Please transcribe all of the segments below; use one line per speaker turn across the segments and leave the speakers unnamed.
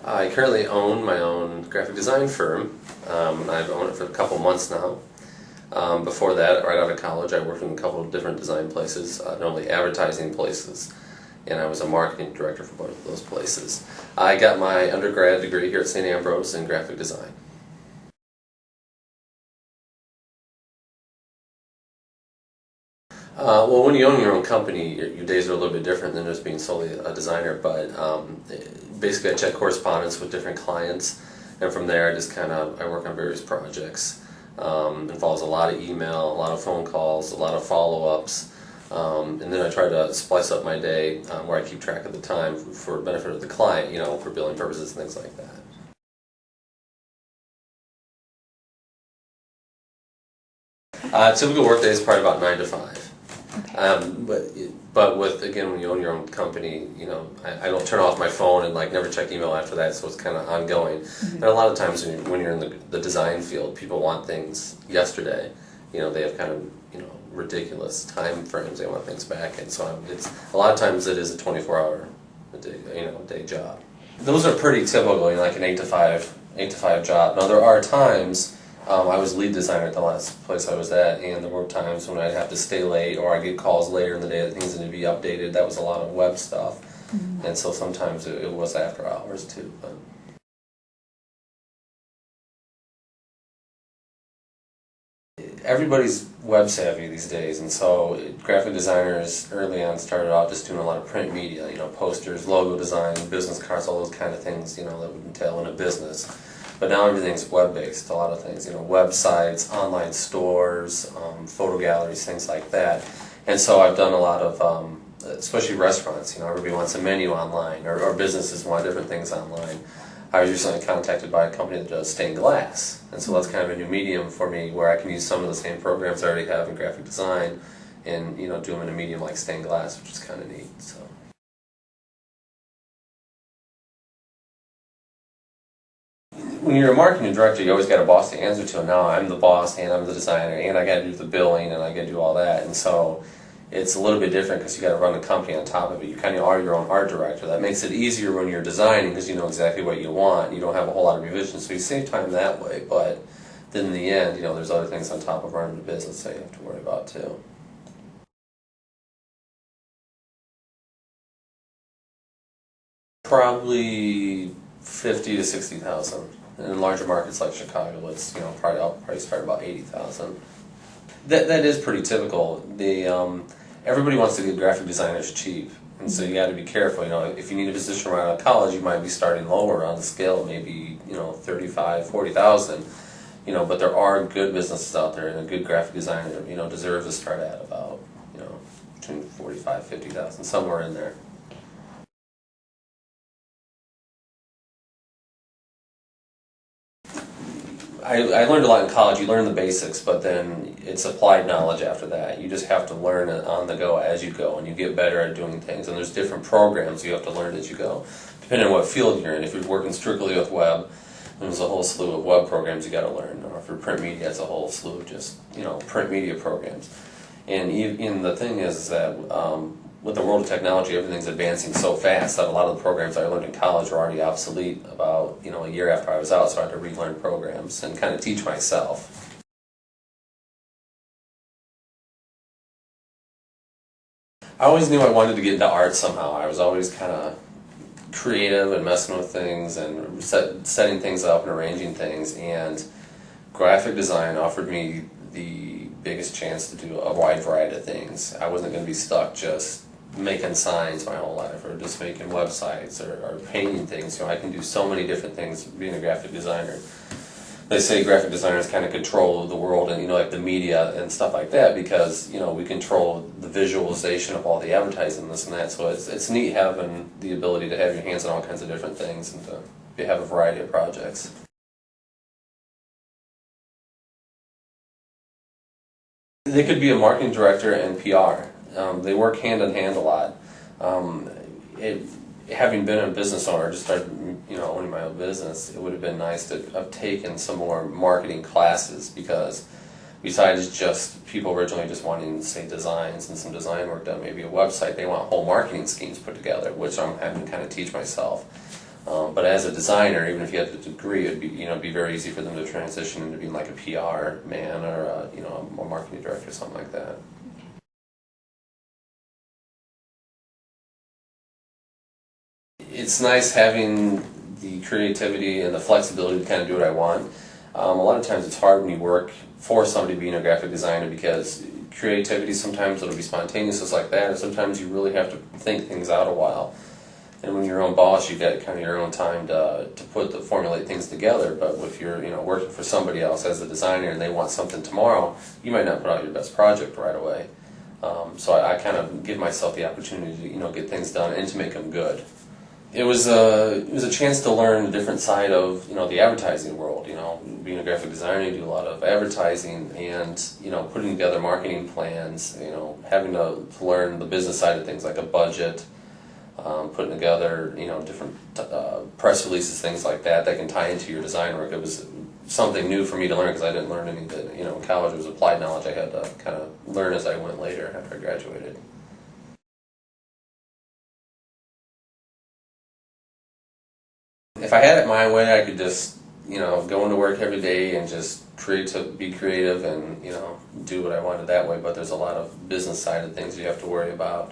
I currently own my own graphic design firm. I've owned it for a couple months now. Before that, right out of college, I worked in a couple of different design places, normally advertising places, and I was a marketing director for both of those places. I got my undergrad degree here at St. Ambrose in graphic design. Well, when you own your own company, your days are a little bit different than just being solely a designer, but basically I check correspondence with different clients, and from there I work on various projects. Involves a lot of email, a lot of phone calls, a lot of follow-ups, and then I try to splice up my day where I keep track of the time for benefit of the client, for billing purposes and things like that. Typical work day is probably about 9 to 5. But when you own your own company, I don't turn off my phone and never check email after that, so it's kind of ongoing. And a lot of times when you're in the design field, people want things yesterday. They have kind of ridiculous time frames they want things back in. So it's a lot of times it is a 24-hour day job. Those are pretty typical, like an 8 to 5 job. Now there are times. I was lead designer at the last place I was at, and there were times when I'd have to stay late, or I'd get calls later in the day that things needed to be updated. That was a lot of web stuff, and so sometimes it was after hours too. But. Everybody's web savvy these days, and so graphic designers early on started out just doing a lot of print media, posters, logo design, business cards, all those kind of things, that would entail in a business. But now everything's web-based, a lot of things, websites, online stores, photo galleries, things like that. And so I've done a lot of, especially restaurants, everybody wants a menu online, or businesses want different things online. I was recently contacted by a company that does stained glass, and so that's kind of a new medium for me where I can use some of the same programs I already have in graphic design and, do them in a medium like stained glass, which is kind of neat. So. When you're a marketing director, you always got a boss to answer to. Now I'm the boss, and I'm the designer, and I got to do the billing, and I got to do all that. And so it's a little bit different because you got to run the company on top of it. You kind of are your own art director. That makes it easier when you're designing because you know exactly what you want. You don't have a whole lot of revisions, so you save time that way. But then in the end, there's other things on top of running the business that you have to worry about too. Probably 50 to 60,000. In larger markets like Chicago, it's I'll probably start about 80,000. That is pretty typical. Everybody wants to get graphic designers cheap, and so you got to be careful. If you need a position right out of college, you might be starting lower on the scale, maybe 35, 40,000. But there are good businesses out there, and a good graphic designer deserves to start at about between 45, 50,000, somewhere in there. I learned a lot in college. You learn the basics, but then it's applied knowledge after that. You just have to learn it on the go as you go, and you get better at doing things. And there's different programs you have to learn as you go, depending on what field you're in. If you're working strictly with web, there's a whole slew of web programs you got to learn. Or if you're print media, it's a whole slew of just print media programs. And the thing is that with the world of technology, everything's advancing so fast that a lot of the programs I learned in college were already obsolete about a year after I was out, so I had to relearn programs and kind of teach myself. I always knew I wanted to get into art somehow. I was always kind of creative and messing with things and setting things up and arranging things, and graphic design offered me the biggest chance to do a wide variety of things. I wasn't going to be stuck just making signs my whole life, or just making websites, or painting things. I can do so many different things being a graphic designer. They say graphic designers kind of control the world and like the media and stuff like that, because we control the visualization of all the advertising, this and that. So it's neat having the ability to have your hands on all kinds of different things and to have a variety of projects. They could be a marketing director and PR. They work hand in hand a lot. Having been a business owner, just started owning my own business, it would have been nice to have taken some more marketing classes, because besides just people originally just wanting, say, designs and some design work done, maybe a website, they want whole marketing schemes put together, which I'm having to kind of teach myself. But as a designer, even if you had the degree, it'd be very easy for them to transition into being like a PR man or a marketing director or something like that. It's nice having the creativity and the flexibility to kind of do what I want. A lot of times it's hard when you work for somebody being a graphic designer because creativity sometimes it'll be spontaneous just like that, and sometimes you really have to think things out a while. And when you're your own boss, you get kind of your own time to formulate things together. But if you're working for somebody else as a designer and they want something tomorrow, you might not put out your best project right away. So I kind of give myself the opportunity to get things done and to make them good. It was a chance to learn a different side of the advertising world. Being a graphic designer, you do a lot of advertising and putting together marketing plans. Having to learn the business side of things like a budget. Putting together, different press releases, things like that can tie into your design work. It was something new for me to learn because I didn't learn any of it. In college it was applied knowledge I had to kind of learn as I went later after I graduated. If I had it my way, I could just, go into work every day and just be creative and, do what I wanted that way. But there's a lot of business side of things you have to worry about.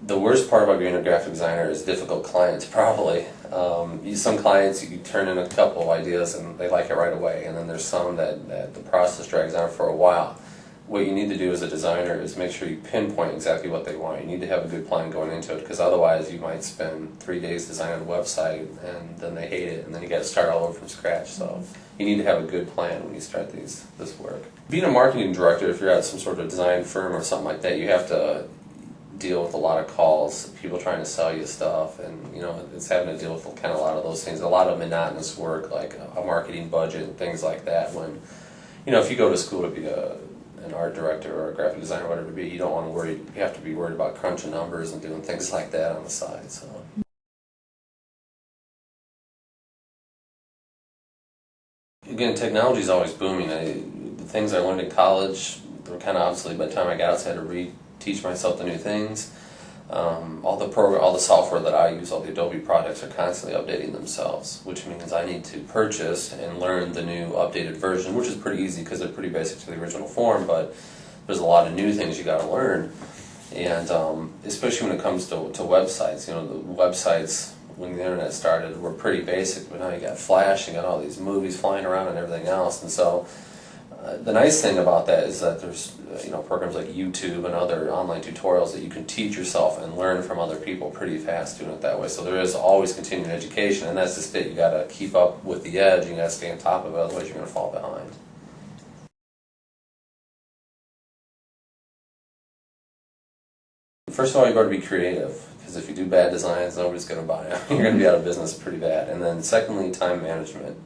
The worst part about being a graphic designer is difficult clients, probably. Some clients, you turn in a couple of ideas and they like it right away, and then there's some that the process drags on for a while. What you need to do as a designer is make sure you pinpoint exactly what they want. You need to have a good plan going into it, because otherwise you might spend 3 days designing a website and then they hate it, and then you got to start all over from scratch. So you need to have a good plan when you start this work. Being a marketing director, if you're at some sort of design firm or something like that, you have to deal with a lot of calls, people trying to sell you stuff, and it's having to deal with kind of a lot of those things, a lot of monotonous work like a marketing budget and things like that. When if you go to school to be an art director or a graphic designer, whatever it be, you don't want to worry. You have to be worried about crunching numbers and doing things like that on the side. So. Again, technology is always booming. The things I learned in college were kind of obsolete by the time I got outside to teach myself the new things. All the software that I use, all the Adobe products are constantly updating themselves, which means I need to purchase and learn the new updated version, which is pretty easy because they're pretty basic to the original form, but there's a lot of new things you got to learn. And especially when it comes to websites, the websites when the internet started were pretty basic, but now you got Flash, you got all these movies flying around and everything else, and so the nice thing about that is that there's programs like YouTube and other online tutorials that you can teach yourself and learn from other people pretty fast doing it that way. So there is always continuing education, and that's just it. You got to keep up with the edge. You got to stay on top of it, otherwise you're going to fall behind. First of all, you've got to be creative, because if you do bad designs, nobody's going to buy them. You're going to be out of business pretty bad. And then secondly, time management.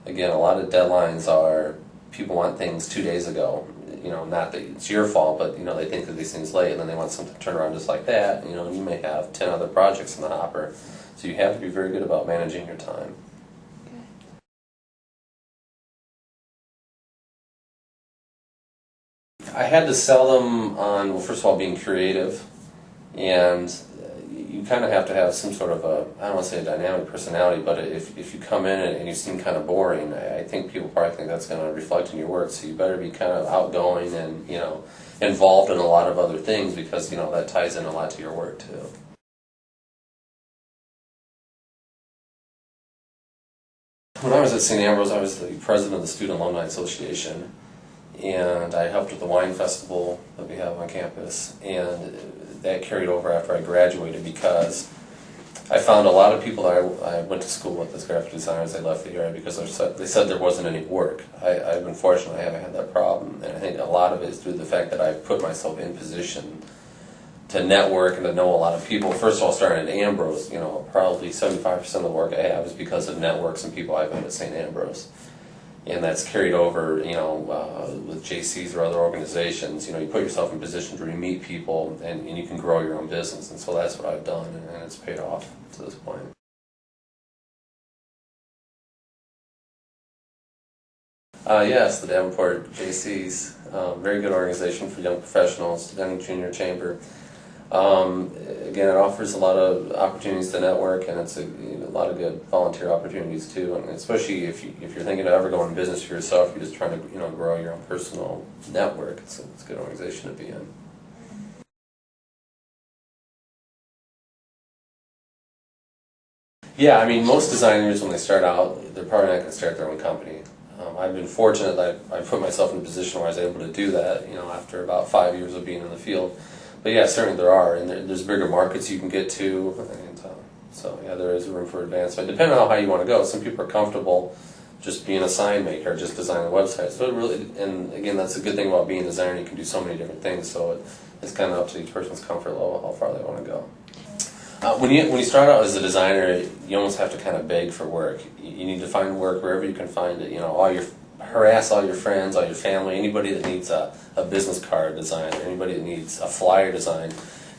Again, a lot of deadlines are people want things 2 days ago. Not that it's your fault, but they think of these things late, and then they want something to turn around just like that. And you may have 10 other projects in the hopper, so you have to be very good about managing your time. I had to sell them on, well, first of all, being creative, and you kind of have to have some sort of I don't want to say a dynamic personality, but if you come in and you seem kind of boring, I think people probably think that's going to reflect in your work, so you better be kind of outgoing and, involved in a lot of other things, because, that ties in a lot to your work, too. When I was at St. Ambrose, I was the president of the Student Alumni Association, and I helped with the wine festival that we have on campus, and that carried over after I graduated, because I found a lot of people that I went to school with as graphic designers, they left the area because they said there wasn't any work. I've been fortunate, I haven't had that problem, and I think a lot of it is through the fact that I've put myself in position to network and to know a lot of people. First of all, starting at Ambrose, probably 75% of the work I have is because of networks and people I've met at St. Ambrose. And that's carried over, with JCs or other organizations. You put yourself in positions where you meet people and you can grow your own business. And so that's what I've done, and it's paid off to this point. Yes, the Davenport JCs, very good organization for young professionals, Denning Junior Chamber. Again, it offers a lot of opportunities to network, and it's a lot of good volunteer opportunities too. And especially if you're thinking of ever going in business for yourself, you're just trying to grow your own personal network. It's a good organization to be in. Yeah, I mean, most designers when they start out, they're probably not going to start their own company. I've been fortunate that I put myself in a position where I was able to do that, after about 5 years of being in the field. But yeah, certainly there are, and there's bigger markets you can get to, and so yeah, there is room for advancement. Depending on how you want to go. Some people are comfortable just being a sign maker, just designing a website. So it really, and again, that's a good thing about being a designer. You can do so many different things. So it's kind of up to each person's comfort level how far they want to go. When you start out as a designer, you almost have to kind of beg for work. You need to find work wherever you can find it. Harass all your friends, all your family, anybody that needs a business card design, or anybody that needs a flyer design.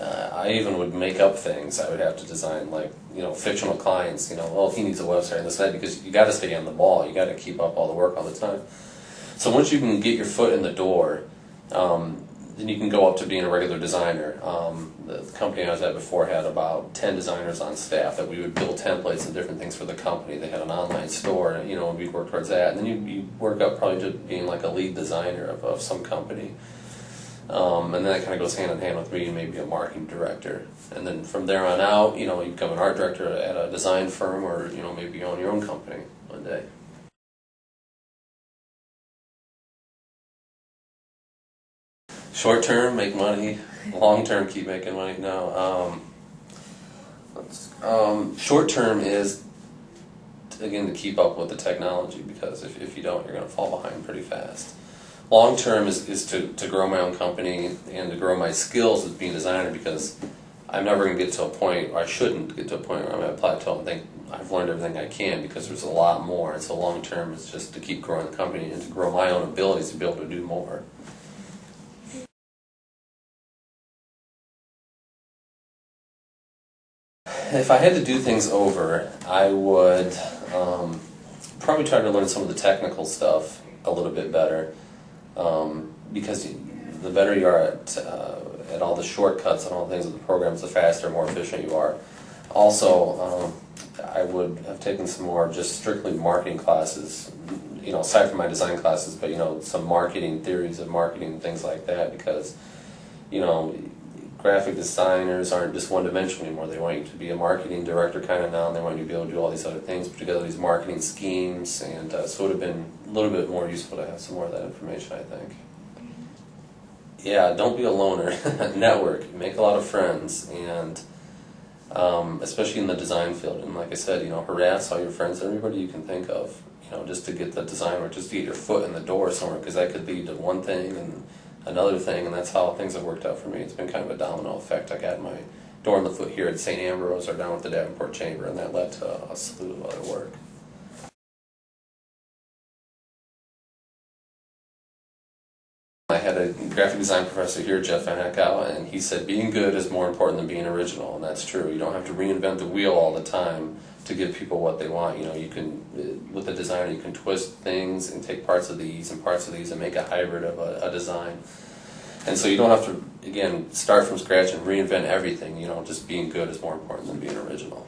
I even would make up things I would have to design, like fictional clients. Well, he needs a website and this and that, because you got to stay on the ball. You got to keep up all the work all the time. So once you can get your foot in the door, then you can go up to being a regular designer. The company I was at before had about 10 designers on staff that we would build templates and different things for the company. They had an online store, and we'd work towards that. And then you work up probably to being like a lead designer of some company. And then that kind of goes hand in hand with being maybe a marketing director. And then from there on out, you become an art director at a design firm, or maybe you own your own company one day. Short term, make money. Long term, keep making money. No. Short term is, again, to keep up with the technology, because if you don't, you're going to fall behind pretty fast. Long term is to grow my own company and to grow my skills as being a designer, because I'm never going to get to a point, or I shouldn't get to a point where I'm at a plateau and think I've learned everything I can, because there's a lot more. And so long term is just to keep growing the company and to grow my own abilities to be able to do more. If I had to do things over, I would probably try to learn some of the technical stuff a little bit better, because the better you are at all the shortcuts and all the things with the programs, the faster, more efficient you are. Also, I would have taken some more just strictly marketing classes, aside from my design classes, but some marketing theories of marketing, things like that, because graphic designers aren't just one-dimensional anymore. They want you to be a marketing director kind of now, and they want you to be able to do all these other things, put together these marketing schemes, and so it would have been a little bit more useful to have some more of that information, I think. Yeah, don't be a loner. Network, make a lot of friends, and especially in the design field. And like I said, harass all your friends, everybody you can think of, just to get the design work, just to get your foot in the door somewhere, because that could lead to one thing and another thing, and that's how things have worked out for me. It's been kind of a domino effect. I got my door in the foot here at St. Ambrose, or down at the Davenport Chamber, and that led to a slew of other work. I had a graphic design professor here, Jeff Van Heckow, and he said being good is more important than being original, and that's true. You don't have to reinvent the wheel all the time to give people what they want. You can, with a designer, you can twist things and take parts of these and parts of these and make a hybrid of a design. And so you don't have to, again, start from scratch and reinvent everything. Just being good is more important than being original.